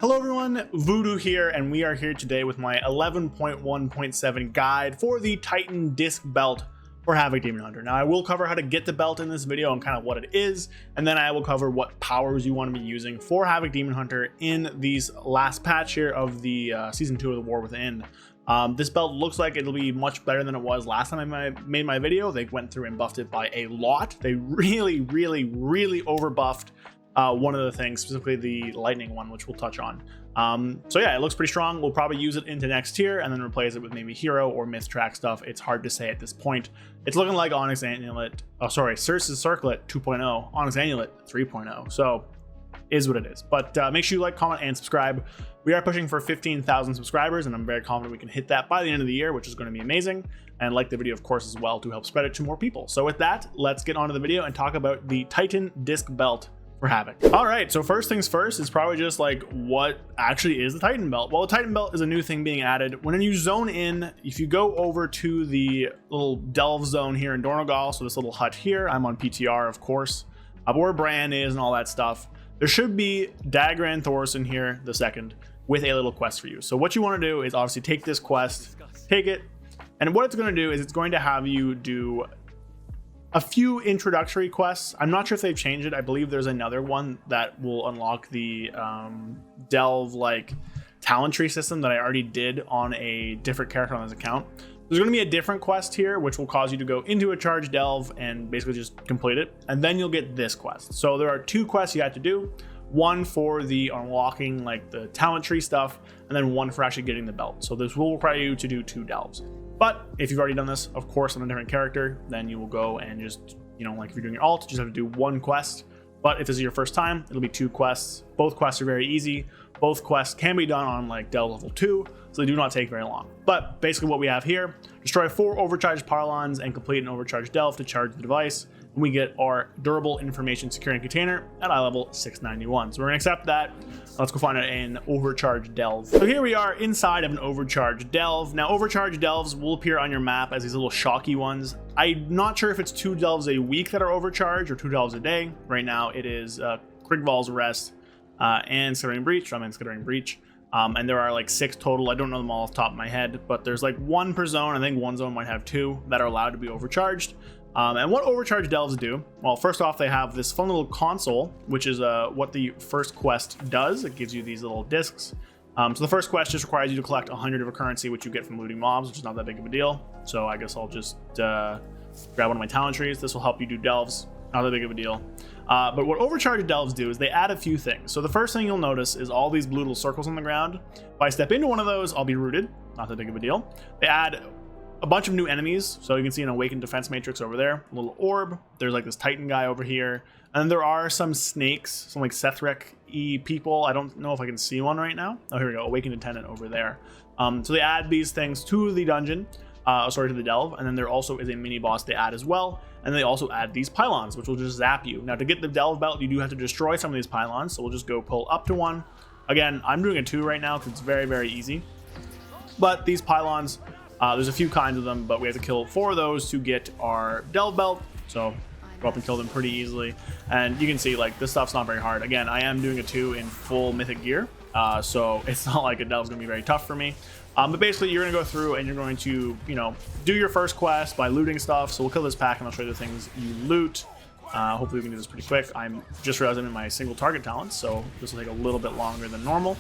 Hello everyone, Voodoo here, and we are here today with my 11.1.7 guide for the Titan Disc Belt for Havoc Demon Hunter. Now I will cover how to get the belt in this video and kind of what it is, and then I will cover what powers you want to be using for Havoc Demon Hunter in these last patch here of the Season 2 of the War Within. This belt looks like it'll be much better than it was last time I made my video. They went through and buffed it by a lot. They really over buffed one of the things, specifically the lightning one, which we'll touch on. So yeah, it looks pretty strong. We'll probably use it into next tier and then replace it with maybe hero or myth track stuff. It's hard to say at this point. It's looking like Onyx Amulet, Circe's Circlet 2.0, Onyx Amulet 3.0. So is what it is. But make sure you like, comment, and subscribe. We are pushing for 15,000 subscribers, and I'm very confident we can hit that by the end of the year, which is going to be amazing. And like the video, of course, as well, to help spread it to more people. So with that, let's get on to the video and talk about the Titan Disc Belt for Havoc. All right, so first things first is probably just like what actually is the Titan Belt. Well, the Titan Belt is a new thing being added. When you zone in, if you go over to the little delve zone here in Dornogal, so this little hut here, I'm on PTR, of course, where Bran is and all that stuff, there should be Dagran Thorson here, the second, with a little quest for you. So what you want to do is obviously take this quest, take it, and what it's going to do is it's going to have you do a few introductory quests. I'm not sure if they've changed it. I believe there's another one that will unlock the delve like talent tree system that I already did on a different character on this account. There's going to be a different quest here which will cause you to go into a charge delve and basically just complete it, and then you'll get this quest. So there are two quests you have to do, one for the unlocking like the talent tree stuff, and then one for actually getting the belt. So this will require you to do two delves. But if you've already done this, of course, on a different character, then you will go and just, you know, like if you're doing your alt, just have to do one quest. But if this is your first time, it'll be two quests. Both quests are very easy. Both quests can be done on like delve level 2, so they do not take very long. But basically what we have here, destroy 4 overcharged pylons and complete an overcharged delve to charge the device. And we get our durable information securing container at eye level 691. So we're gonna accept that. Let's go find an overcharged delve. So here we are inside of an overcharged delve. Now overcharged delves will appear on your map as these little shocky ones. I'm not sure if it's 2 delves a week that are overcharged or 2 delves a day. Right now it is Krigval's Rest and Skittering Breach. I'm in Skittering Breach. And there are like 6 total. I don't know them all off the top of my head, but there's like 1 per zone. I think one zone might have 2 that are allowed to be overcharged. And what overcharged delves do, well, first off, they have this fun little console, which is what the first quest does. It gives you these little discs. So the first quest just requires you to collect 100 of a currency, which you get from looting mobs, which is not that big of a deal. So I guess I'll just grab one of my talent trees. This will help you do delves, not that big of a deal. But what overcharged delves do is they add a few things. So the first thing you'll notice is all these blue little circles on the ground. If I step into one of those, I'll be rooted, not that big of a deal. They add a bunch of new enemies, so you can see an awakened defense matrix over there, a little orb, there's like this titan guy over here, and then there are some snakes, some like Sethric-y people. I don't know if I can see one right now. Oh, here we go, awakened attendant over there. So they add these things to the dungeon, to the delve, and then there also is a mini boss they add as well, and they also add these pylons, which will just zap you. Now to get the delve belt, you do have to destroy some of these pylons, so we'll just go pull up to one. Again, I'm doing a 2 right now because it's very easy, but these pylons, there's a few kinds of them, but we have to kill 4 of those to get our delve belt. So go up and kill them pretty easily. And you can see like this stuff's not very hard. Again, I am doing a 2 in full mythic gear, so it's not like a delve's gonna be very tough for me. But basically you're gonna go through and you're going to, you know, do your first quest by looting stuff. So we'll kill this pack and I'll show you the things you loot. Hopefully we can do this pretty quick. I'm just realizing in my single target talents, so this will take a little bit longer than normal,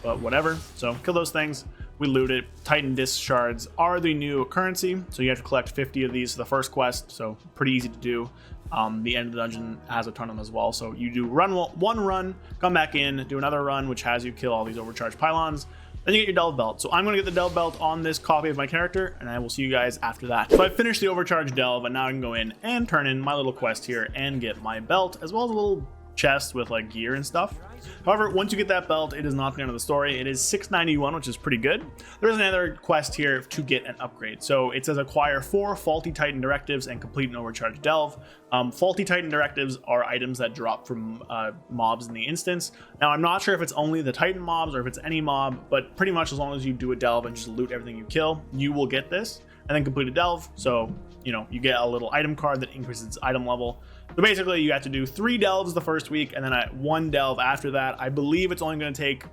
but whatever. So kill those things. We loot it. Titan disc shards are the new currency, so you have to collect 50 of these for the first quest, so pretty easy to do. The end of the dungeon has a ton of them as well, so you do one run, come back in, do another run, which has you kill all these overcharged pylons, then you get your delve belt. So I'm going to get the delve belt on this copy of my character, and I will see you guys after that. So I finished the overcharged delve, and now I can go in and turn in my little quest here and get my belt, as well as a little chest with like gear and stuff. However, once you get that belt, it is not the end of the story. It is 691, which is pretty good. There is another quest here to get an upgrade. So it says acquire 4 faulty titan directives and complete an overcharged delve. Faulty titan directives are items that drop from mobs in the instance. Now I'm not sure if it's only the titan mobs or if it's any mob, but pretty much as long as you do a delve and just loot everything you kill, you will get this and then complete a delve. So, you know, you get a little item card that increases its item level. So basically you have to do 3 delves the first week and then 1 delve after that. I believe it's only going to take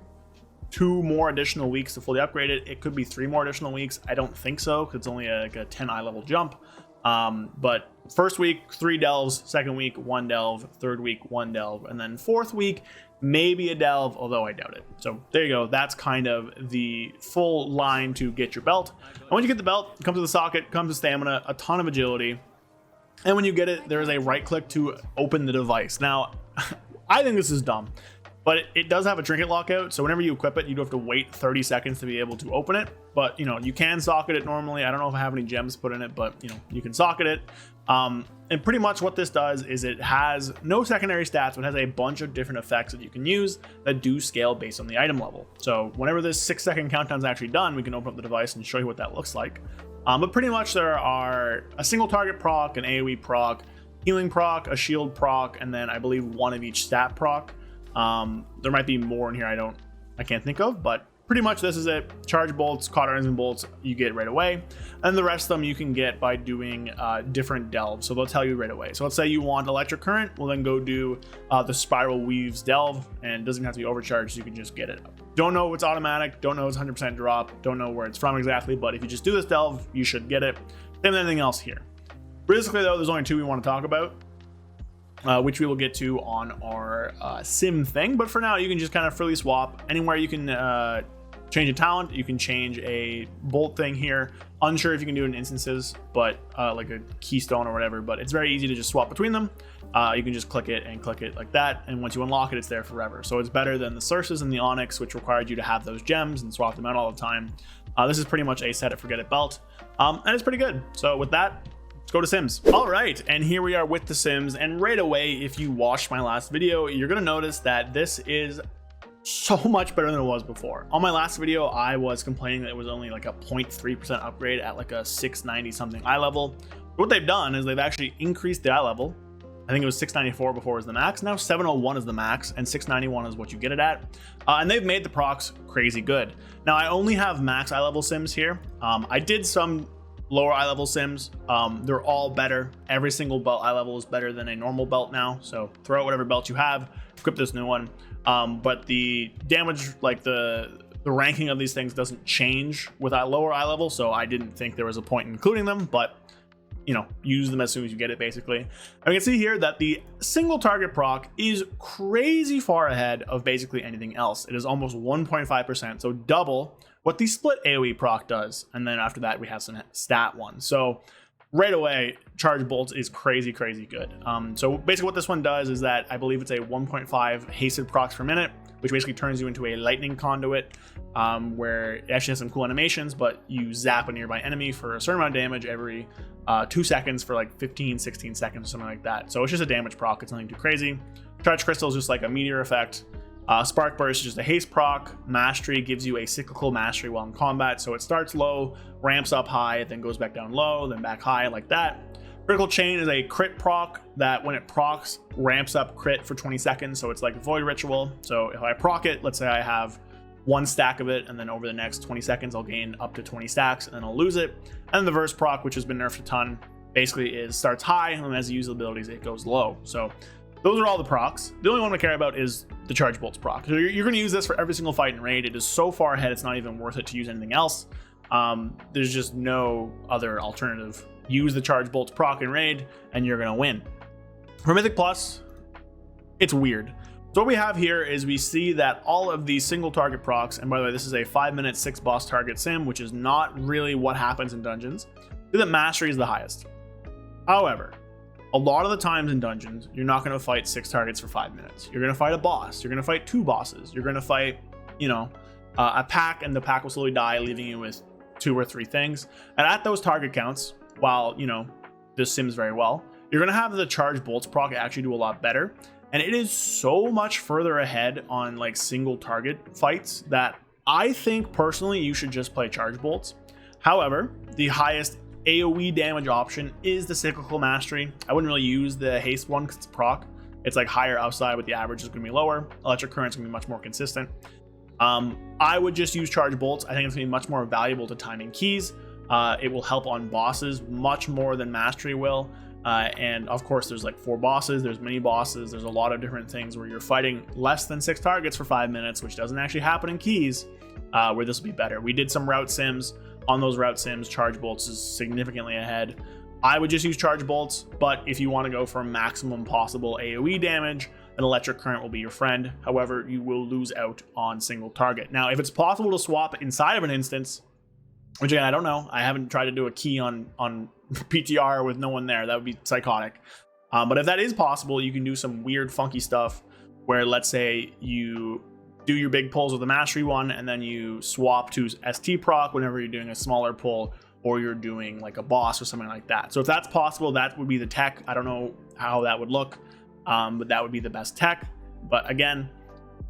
2 more additional weeks to fully upgrade it. It could be 3 more additional weeks. I don't think so, because it's only like a 10 eye level jump. But first week 3 delves, second week 1 delve, third week 1 delve, and then fourth week maybe a delve, although I doubt it. So there you go. That's kind of the full line to get your belt. And when you get the belt, it comes with a socket, comes with stamina, a ton of agility, and when you get it, there is a right click to open the device. Now I think this is dumb, but it does have a trinket lockout, so whenever you equip it, you do have to wait 30 seconds to be able to open it. But you know, you can socket it normally. I don't know if I have any gems put in it, but you know, you can socket it. And pretty much what this does is it has no secondary stats, but has a bunch of different effects that you can use that do scale based on the item level. So whenever this 6-second countdown is actually done, we can open up the device and show you what that looks like. But pretty much there are a single target proc, an AoE proc, healing proc, a shield proc, and then I believe 1 of each stat proc. There might be more in here I can't think of, but pretty much this is it. Charge bolts, cauterizing bolts, you get right away, and the rest of them you can get by doing different delves, so they'll tell you right away. So let's say you want electric current, well then go do the spiral weaves delve, and it doesn't have to be overcharged, so you can just get it. Don't know if it's automatic, don't know if it's 100% drop, don't know where it's from exactly, but if you just do this delve, you should get it. Same with anything else here. Basically though, there's only 2 we want to talk about, which we will get to on our sim thing, but for now you can just kind of freely swap anywhere. You can change a talent, you can change a bolt thing here. Unsure if you can do it in instances, but like a keystone or whatever, but it's very easy to just swap between them. You can just click it like that, and once you unlock it, it's there forever. So it's better than the Circes and the Onyx, which required you to have those gems and swap them out all the time. This is pretty much a set it forget it belt, and it's pretty good. So with that, let's go to Sims. All right, and here we are with the Sims, and right away, if you watched my last video, you're gonna notice that this is so much better than it was before. On my last video, I was complaining that it was only like a 0.3% upgrade at like a 690 something eye level. What they've done is they've actually increased the eye level. I think it was 694 before was the max. Now 701 is the max, and 691 is what you get it at. And they've made the procs crazy good. Now I only have max eye level Sims here. I did some lower eye level Sims. They're all better. Every single belt eye level is better than a normal belt now. So throw out whatever belt you have, equip this new one. But the damage, like the ranking of these things doesn't change with that lower eye level, so I didn't think there was a point in including them, but you know, use them as soon as you get it basically. And we can see here that the single target proc is crazy far ahead of basically anything else. It is almost 1.5%, so double what the split AoE proc does. And then after that we have some stat ones. So right away, charge bolts is crazy good. So basically what this one does is that I believe it's a 1.5 hasted procs per minute, which basically turns you into a lightning conduit, where it actually has some cool animations, but you zap a nearby enemy for a certain amount of damage every 2 seconds for like 15-16 seconds, something like that. So it's just a damage proc, it's nothing too crazy. Charge crystal is just like a meteor effect. Spark burst is just a haste proc. Mastery gives you a cyclical mastery while in combat, so it starts low, ramps up high, then goes back down low, then back high, like that. Critical chain is a crit proc that when it procs, ramps up crit for 20 seconds, so it's like a void ritual. So if I proc it, let's say I have 1 stack of it, and then over the next 20 seconds I'll gain up to 20 stacks, and then I'll lose it. And then the verse proc, which has been nerfed a ton, basically starts high, and as you use the abilities it goes low. So those are all the procs. The only one we care about is the charge bolts proc. So you're going to use this for every single fight in raid. It is so far ahead it's not even worth it to use anything else. There's just no other alternative. Use the charge bolts proc in raid and you're going to win. For Mythic Plus, it's weird. So what we have here is we see that all of these single target procs, and by the way, this is a 5-minute 6 boss target sim, which is not really what happens in dungeons, see that mastery is the highest. However, a lot of the times in dungeons, you're not going to fight 6 targets for 5 minutes. You're going to fight a boss. You're going to fight 2 bosses. You're going to fight, you know, a pack, and the pack will slowly die, leaving you with 2 or 3 things. And at those target counts, while, you know, this sims very well, you're going to have the charge bolts proc actually do a lot better. And it is so much further ahead on like single target fights that I think personally you should just play charge bolts. However, the highest AoE damage option is the cyclical mastery. I wouldn't really use the haste one because it's proc. It's like higher outside, but the average is going to be lower. Electric current's going to be much more consistent. I would just use charge bolts. I think it's going to be much more valuable to timing keys. It will help on bosses much more than mastery will. And of course, there's like 4 bosses, there's mini bosses, there's a lot of different things where you're fighting less than 6 targets for 5 minutes, which doesn't actually happen in Keys, where this will be better. We did some route sims. On those route sims, charge bolts is significantly ahead. I would just use charge bolts, but if you want to go for maximum possible AoE damage, an electric current will be your friend. However, you will lose out on single target. Now, if it's possible to swap inside of an instance, which again, I don't know. I haven't tried to do a key on PTR with no one there. That would be psychotic. But if that is possible, you can do some weird, funky stuff where, let's say, you do your big pulls with the mastery one, and then you swap to ST proc whenever you're doing a smaller pull, or you're doing like a boss or something like that. So if that's possible, that would be the tech. I don't know how that would look, but that would be the best tech. But again,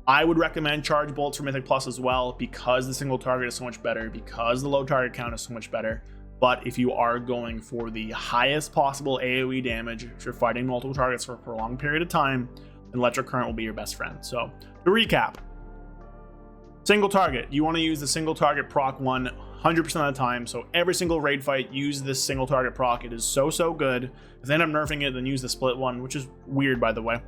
I would recommend charge bolts for Mythic Plus as well, because the single target is so much better, because the low target count is so much better. But if you are going for the highest possible AoE damage, if you're fighting multiple targets for a prolonged period of time, then electric current will be your best friend. So to recap, single target, you want to use the single target proc 100% of the time. So every single raid fight, use this single target proc. It is so good. If they end up nerfing it, then use the split one, which is weird, by the way.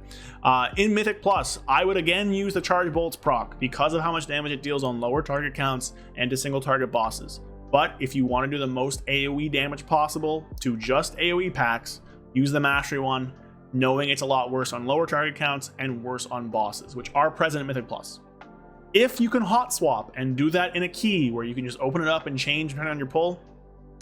In Mythic Plus, I would again use the charge bolts proc because of how much damage it deals on lower target counts and to single target bosses. But if you want to do the most AoE damage possible to just AoE packs, use the mastery one, knowing it's a lot worse on lower target counts and worse on bosses, which are present in Mythic Plus. If you can hot swap and do that in a key where you can just open it up and change depending on your pull,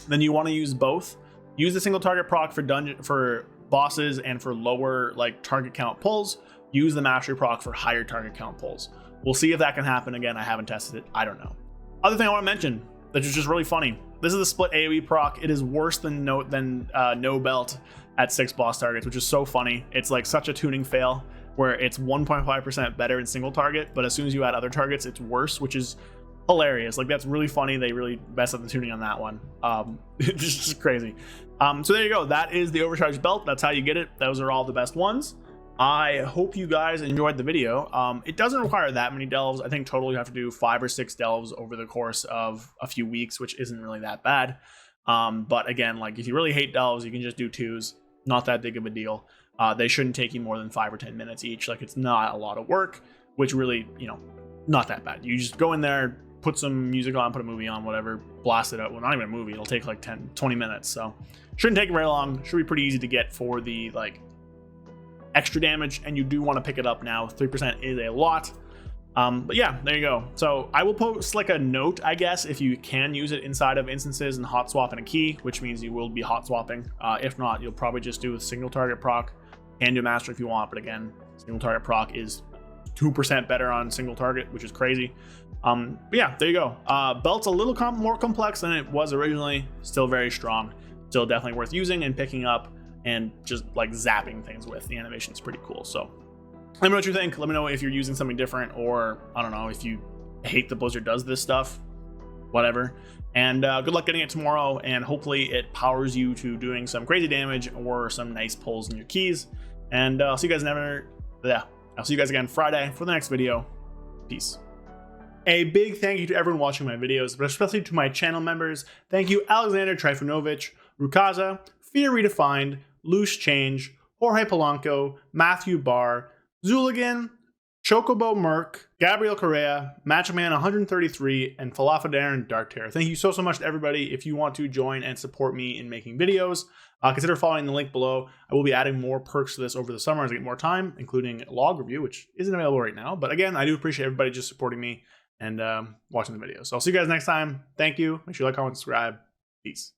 then you want to use both. Use the single target proc for bosses and for lower like target count pulls. Use the mastery proc for higher target count pulls. We'll see if that can happen. Again, I haven't tested it. I don't know. Other thing I want to mention that is just really funny. This is the split AoE proc. It is worse than no belt at 6 boss targets, which is so funny. It's like such a tuning fail, where it's 1.5% better in single target, but as soon as you add other targets, it's worse, which is hilarious. Like, that's really funny. They really messed up the tuning on that one. It's just crazy. So there you go. That is the overcharged belt. That's how you get it. Those are all the best ones. I hope you guys enjoyed the video. It doesn't require that many delves. I think total you have to do 5 or 6 delves over the course of a few weeks, which isn't really that bad. But again, like, if you really hate delves, you can just do 2s. Not that big of a deal. They shouldn't take you more than 5 or 10 minutes each. Like, it's not a lot of work, which really, not that bad. You just go in there, put some music on, put a movie on, whatever, blast it out. Well, not even a movie. It'll take like 10-20 minutes. So shouldn't take very long. Should be pretty easy to get for the like extra damage, and you do want to pick it up now. 3% is a lot. But yeah, there you go. So I will post like a note, I guess, if you can use it inside of instances and hot swap in a key, which means you will be hot swapping. If not, you'll probably just do a single target proc and do master if you want. But again, single target proc is 2% better on single target, which is crazy. But yeah, there you go. Belt's a little more complex than it was originally. Still very strong. Still definitely worth using and picking up and just like zapping things with. The animation's pretty cool. So let me know what you think. Let me know if you're using something different, or I don't know, if you hate that Blizzard does this stuff, whatever. And good luck getting it tomorrow, and hopefully it powers you to doing some crazy damage or some nice pulls in your keys. And I'll see you guys I'll see you guys again Friday for the next video. Peace. A big thank you to everyone watching my videos, but especially to my channel members. Thank you, Alexander Trifunovic, Rukaza, Fear Redefined, Loose Change, Jorge Polanco, Matthew Barr, Zuligan, Chocobo Merc, Gabriel Correa, Matchman 133, and Falafadar and Dark Terror. Thank you so much to everybody. If you want to join and support me in making videos, consider following the link below. I will be adding more perks to this over the summer as I get more time, including log review, which isn't available right now. But again, I do appreciate everybody just supporting me and watching the videos. So I'll see you guys next time. Thank you. Make sure you like, comment, subscribe. Peace.